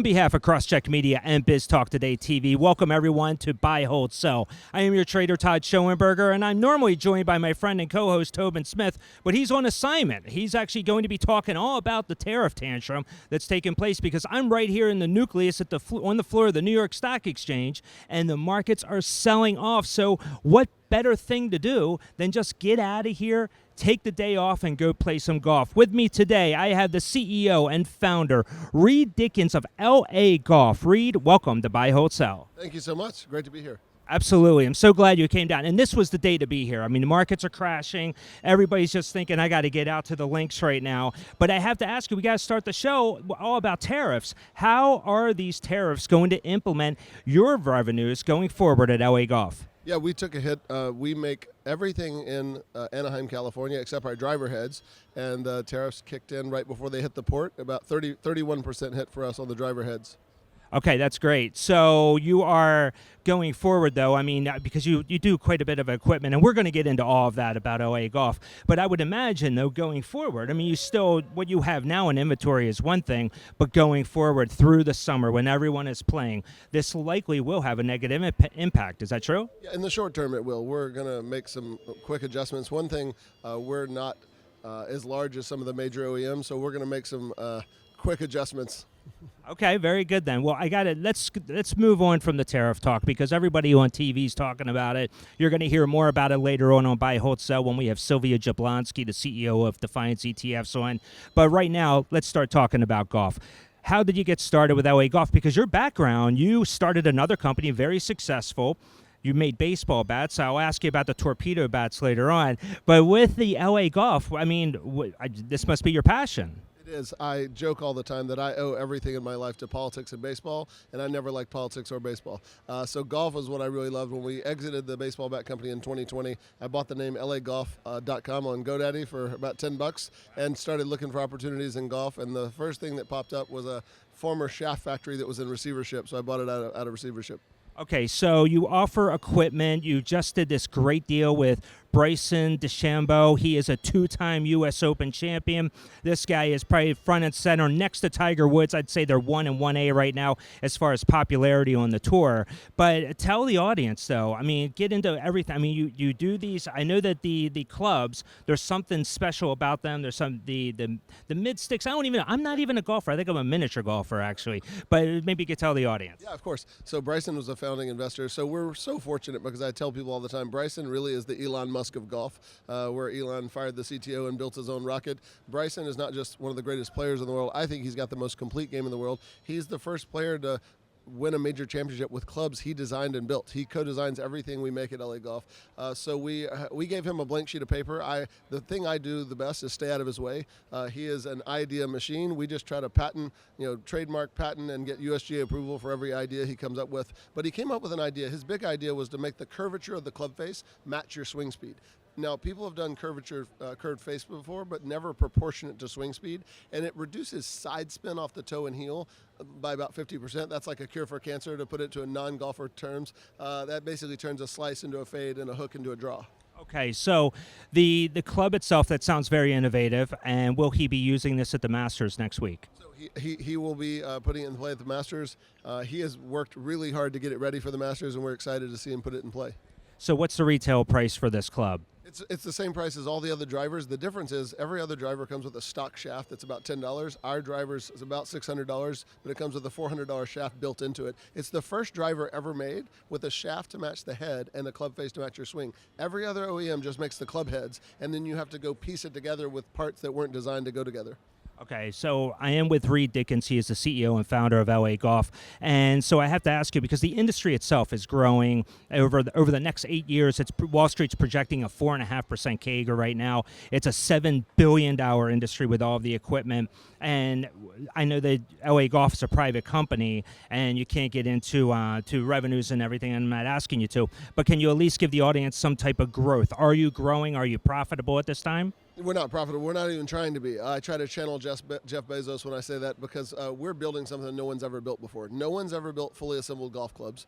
On behalf of CrossCheck Media and Biz Talk Today TV, welcome everyone to Buy, Hold, Sell. I am your trader, Todd Schoenberger, and I'm normally joined by my friend and co-host, Tobin Smith, but he's on assignment. He's actually going to be talking all about the tariff tantrum that's taking place because I'm right here in the nucleus on the floor of the New York Stock Exchange, and the markets are selling off. So what better thing to do than just get out of here, take the day off, and go play some golf. With me today, I have the CEO and founder, Reed Dickens of LA Golf. Reed, welcome to Buy, Hold, Sell. Thank you so much. Great to be here. Absolutely. I'm so glad you came down. And this was the day to be here. I mean, the markets are crashing. Everybody's just thinking, I got to get out to the links right now. But I have to ask you, we got to start the show all about tariffs. How are these tariffs going to implement your revenues going forward at LA Golf? Yeah, we took a hit. We make everything in Anaheim, California, except our driver heads. And tariffs kicked in right before they hit the port. About 31% hit for us on the driver heads. Okay, that's great. So you are going forward, though, I mean, because you do quite a bit of equipment, and we're going to get into all of that about LA Golf. But I would imagine, though, going forward, I mean, you still, what you have now in inventory is one thing, but going forward through the summer when everyone is playing, this likely will have a negative impact. Is that true? Yeah, in the short term, it will. We're going to make some quick adjustments. One thing, we're not as large as some of the major OEMs, so we're going to make some quick adjustments. Okay, very good then. Well, I got it. Let's move on from the tariff talk because everybody on TV is talking about it. You're going to hear more about it later on Buy, Hold, Sell when we have Sylvia Jablonski, the CEO of Defiance ETFs, on. But right now, let's start talking about golf. How did you get started with LA Golf? Because your background, you started another company, very successful. You made baseball bats. I'll ask you about the torpedo bats later on. But with the LA Golf, I mean, this must be your passion. It is. I joke all the time that I owe everything in my life to politics and baseball, and I never liked politics or baseball. So golf is what I really loved. When we exited the baseball bat company in 2020, I bought the name LAGolf.com on GoDaddy for about $10 and started looking for opportunities in golf. And the first thing that popped up was a former shaft factory that was in receivership, so I bought it out of receivership. Okay, so you offer equipment. You just did this great deal with Bryson, DeChambeau. He is a two-time U.S. Open champion. This guy is probably front and center next to Tiger Woods. I'd say they're 1 and 1A right now as far as popularity on the tour. But tell the audience, though, I mean, get into everything. I mean, you do these. I know that the clubs, there's something special about them. There's some the mid-sticks. I'm not even a golfer. I think I'm a miniature golfer, actually. But maybe you could tell the audience. Yeah, of course. So Bryson was a founding investor. So we're so fortunate because I tell people all the time, Bryson really is the Elon Musk of golf, where Elon fired the CTO and built his own rocket. Bryson is not just one of the greatest players in the world. I think he's got the most complete game in the world. He's the first player to win a major championship with clubs he designed and built. He co-designs everything we make at LA Golf. So we gave him a blank sheet of paper. The thing I do the best is stay out of his way. He is an idea machine. We just try to patent, trademark, patent, and get USGA approval for every idea he comes up with. But he came up with an idea. His big idea was to make the curvature of the club face match your swing speed. Now, people have done curved face before, but never proportionate to swing speed, and it reduces side spin off the toe and heel by about 50%. That's like a cure for cancer, to put it to a non-golfer terms. That basically turns a slice into a fade and a hook into a draw. Okay, so the club itself, that sounds very innovative, and will he be using this at the Masters next week? So he will be putting it in play at the Masters. He has worked really hard to get it ready for the Masters, and we're excited to see him put it in play. So what's the retail price for this club? It's the same price as all the other drivers. The difference is every other driver comes with a stock shaft that's about $10. Our driver's is about $600, but it comes with a $400 shaft built into it. It's the first driver ever made with a shaft to match the head and a club face to match your swing. Every other OEM just makes the club heads, and then you have to go piece it together with parts that weren't designed to go together. Okay, so I am with Reed Dickens. He is the CEO and founder of LA Golf. And so I have to ask you, because the industry itself is growing over the next 8 years. Wall Street's projecting a 4.5% CAGR right now. It's a $7 billion industry with all of the equipment. And I know that LA Golf is a private company, and you can't get into to revenues and everything. I'm not asking you to. But can you at least give the audience some type of growth? Are you growing? Are you profitable at this time? We're not profitable. We're not even trying to be. I try to channel Jeff Bezos when I say that because we're building something no one's ever built before. No one's ever built fully assembled golf clubs.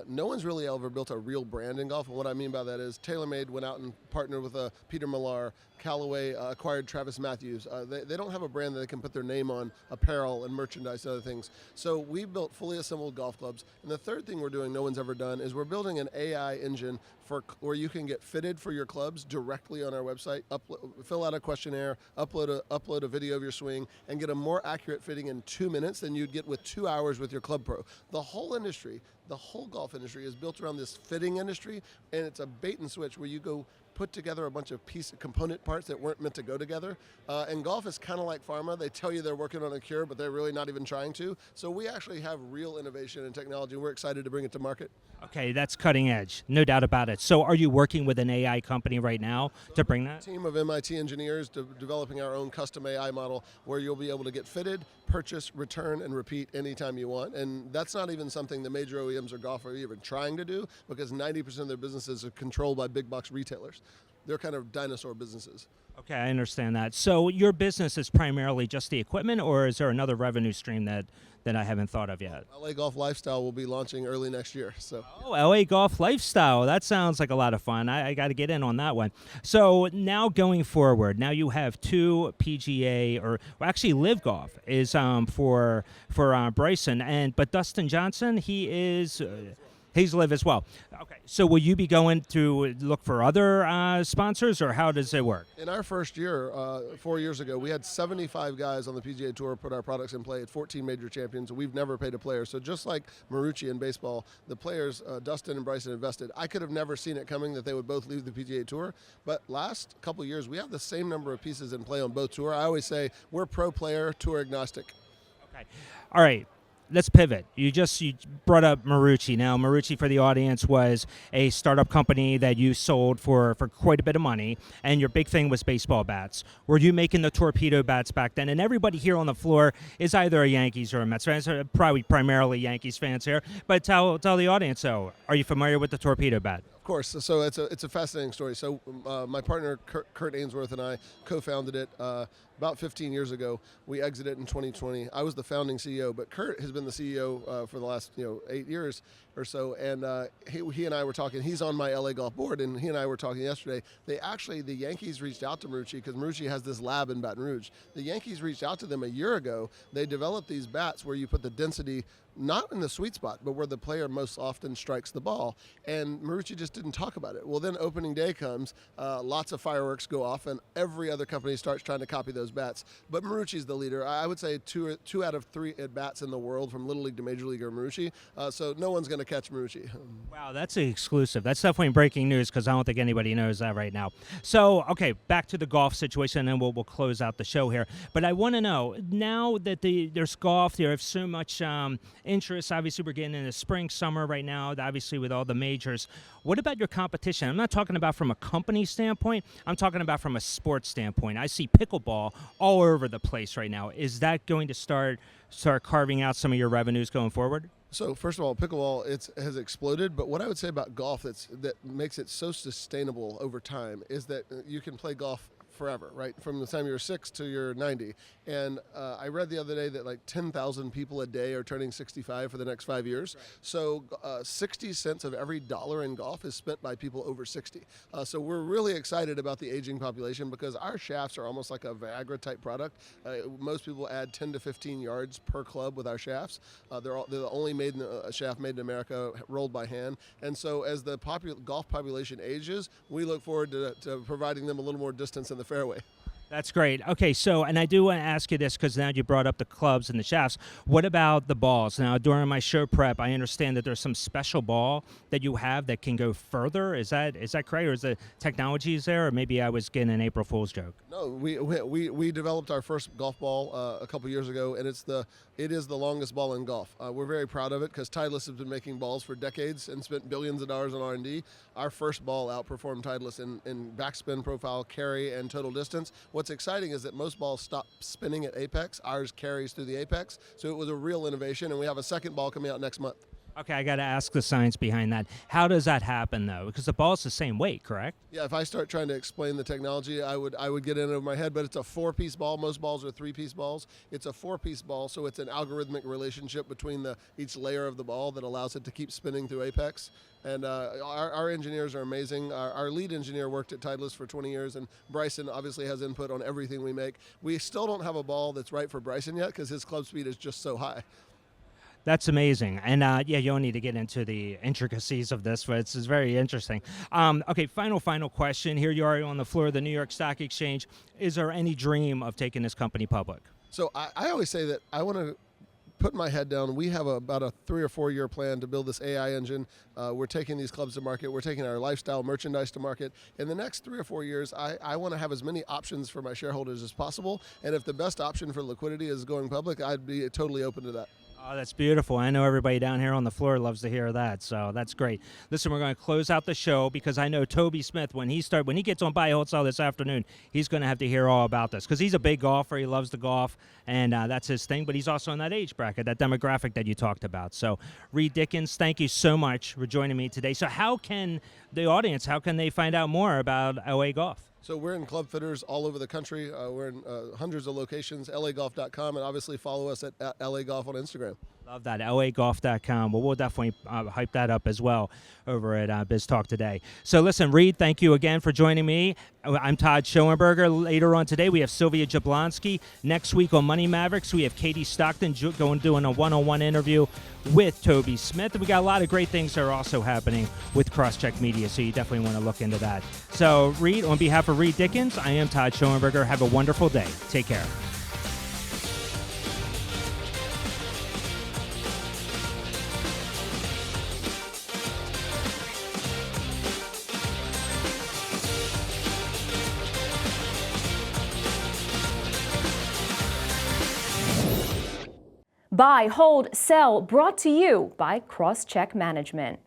No one's really ever built a real brand in golf. And what I mean by that is TaylorMade went out and partnered with Peter Millar. Callaway acquired Travis Matthews. They don't have a brand that they can put their name on, apparel and merchandise and other things. So we built fully assembled golf clubs. And the third thing we're doing no one's ever done is we're building an AI engine where you can get fitted for your clubs directly on our website, fill out a questionnaire, upload a video of your swing, and get a more accurate fitting in 2 minutes than you'd get with 2 hours with your club pro. The whole industry, the whole golf industry is built around this fitting industry, and it's a bait and switch where you go put together a bunch of component parts that weren't meant to go together. And golf is kind of like pharma. They tell you they're working on a cure, but they're really not even trying to. So we actually have real innovation and technology, and we're excited to bring it to market. Okay, that's cutting edge, no doubt about it. So are you working with an AI company right now to bring that? A team of MIT engineers developing our own custom AI model where you'll be able to get fitted, purchase, return, and repeat anytime you want. And that's not even something the major OEMs or golf are even trying to do because 90% of their businesses are controlled by big box retailers. They're kind of dinosaur businesses. Okay, I understand that. So your business is primarily just the equipment, or is there another revenue stream that I haven't thought of yet? LA Golf Lifestyle will be launching early next year. So. Oh, LA Golf Lifestyle. That sounds like a lot of fun. I got to get in on that one. So now going forward, now you have two PGA, or well, actually Live Golf is for Bryson, but Dustin Johnson, he is... He's Live as well. Okay, so will you be going to look for other sponsors, or how does it work? In our first year, 4 years ago, we had 75 guys on the PGA Tour put our products in play at 14 major champions. We've never paid a player. So just like Marucci in baseball, the players, Dustin and Bryson, invested. I could have never seen it coming that they would both leave the PGA Tour. But last couple of years, we have the same number of pieces in play on both tour. I always say we're pro player, tour agnostic. Okay. All right. Let's pivot. You brought up Marucci. Now, Marucci, for the audience, was a startup company that you sold for quite a bit of money, and your big thing was baseball bats. Were you making the torpedo bats back then? And everybody here on the floor is either a Yankees or a Mets fan, so probably primarily Yankees fans here. But tell the audience, so are you familiar with the torpedo bat? Of course. So it's a fascinating story. So my partner Kurt Ainsworth and I co-founded it about 15 years ago. We exited in 2020. I was the founding CEO, but Kurt has been the CEO for the last 8 years or so. And he and I were talking. He's on my LA Golf board, and he and I were talking yesterday. The Yankees reached out to Marucci because Marucci has this lab in Baton Rouge. The Yankees reached out to them a year ago. They developed these bats where you put the density not in the sweet spot, but where the player most often strikes the ball. And Marucci just didn't talk about it. Well, then opening day comes, lots of fireworks go off, and every other company starts trying to copy those bats. But Marucci's the leader. I would say two out of three at-bats in the world, from Little League to Major League, are Marucci. So no one's going to catch Marucci. Wow, that's exclusive. That's definitely breaking news because I don't think anybody knows that right now. So, okay, back to the golf situation, and we'll close out the show here. But I want to know, now that there's golf, there's so much interest. Obviously, we're getting into spring, summer right now, obviously with all the majors. What about your competition? I'm not talking about from a company standpoint. I'm talking about from a sports standpoint. I see pickleball all over the place right now. Is that going to start carving out some of your revenues going forward? So first of all, pickleball has exploded, but what I would say about golf that makes it so sustainable over time is that you can play golf forever, right? From the time you're 6 to you're 90. And I read the other day that like 10,000 people a day are turning 65 for the next 5 years. Right. So 60 cents of every dollar in golf is spent by people over 60. So we're really excited about the aging population because our shafts are almost like a Viagra type product. Most people add 10 to 15 yards per club with our shafts. They're the only shaft made in America, rolled by hand. And so as the golf population ages, we look forward to providing them a little more distance in the fairway. That's great. Okay, so, and I do want to ask you this because now you brought up the clubs and the shafts. What about the balls? Now, during my show prep, I understand that there's some special ball that you have that can go further. Is that correct, or is the technology there, or maybe I was getting an April Fool's joke? No, we developed our first golf ball a couple years ago, and it is the longest ball in golf. We're very proud of it because Titleist has been making balls for decades and spent billions of dollars on R&D. Our first ball outperformed Titleist in backspin profile, carry, and total distance. What's exciting is that most balls stop spinning at apex. Ours carries through the apex, so it was a real innovation, and we have a second ball coming out next month. Okay, I got to ask the science behind that. How does that happen, though? Because the ball's the same weight, correct? Yeah, if I start trying to explain the technology, I would get in over my head, but it's a 4-piece ball. Most balls are 3-piece balls. It's a 4-piece ball, so it's an algorithmic relationship between each layer of the ball that allows it to keep spinning through apex. And our engineers are amazing. Our lead engineer worked at Titleist for 20 years, and Bryson obviously has input on everything we make. We still don't have a ball that's right for Bryson yet because his club speed is just so high. That's amazing. And yeah, you don't need to get into the intricacies of this, but it's very interesting. Okay, final question. Here you are on the floor of the New York Stock Exchange. Is there any dream of taking this company public? So I always say that I want to put my head down. We have about a 3 or 4 year plan to build this AI engine. We're taking these clubs to market. We're taking our lifestyle merchandise to market. In the next 3 or 4 years, I want to have as many options for my shareholders as possible. And if the best option for liquidity is going public, I'd be totally open to that. Oh, that's beautiful. I know everybody down here on the floor loves to hear that, so that's great. Listen, we're going to close out the show because I know Toby Smith, when he gets on Buy, Hold, Sell this afternoon, he's going to have to hear all about this because he's a big golfer. He loves to golf, and that's his thing, but he's also in that age bracket, that demographic that you talked about. So, Reed Dickens, thank you so much for joining me today. So how can the audience, how can they find out more about LA Golf? So we're in club fitters all over the country. We're in hundreds of locations, lagolf.com, and obviously follow us at LA Golf on Instagram. Love that, lagolf.com. Well, we'll definitely hype that up as well over at Biz Talk today. So listen, Reed, thank you again for joining me. I'm Todd Schoenberger. Later on today, we have Sylvia Jablonski. Next week on Money Mavericks, we have Katie Stockton doing a one-on-one interview with Toby Smith. And we got a lot of great things that are also happening with CrossCheck Media, so you definitely want to look into that. So, Reed, on behalf of Reed Dickens, I am Todd Schoenberger. Have a wonderful day. Take care. Buy, Hold, Sell, brought to you by CrossCheck Management.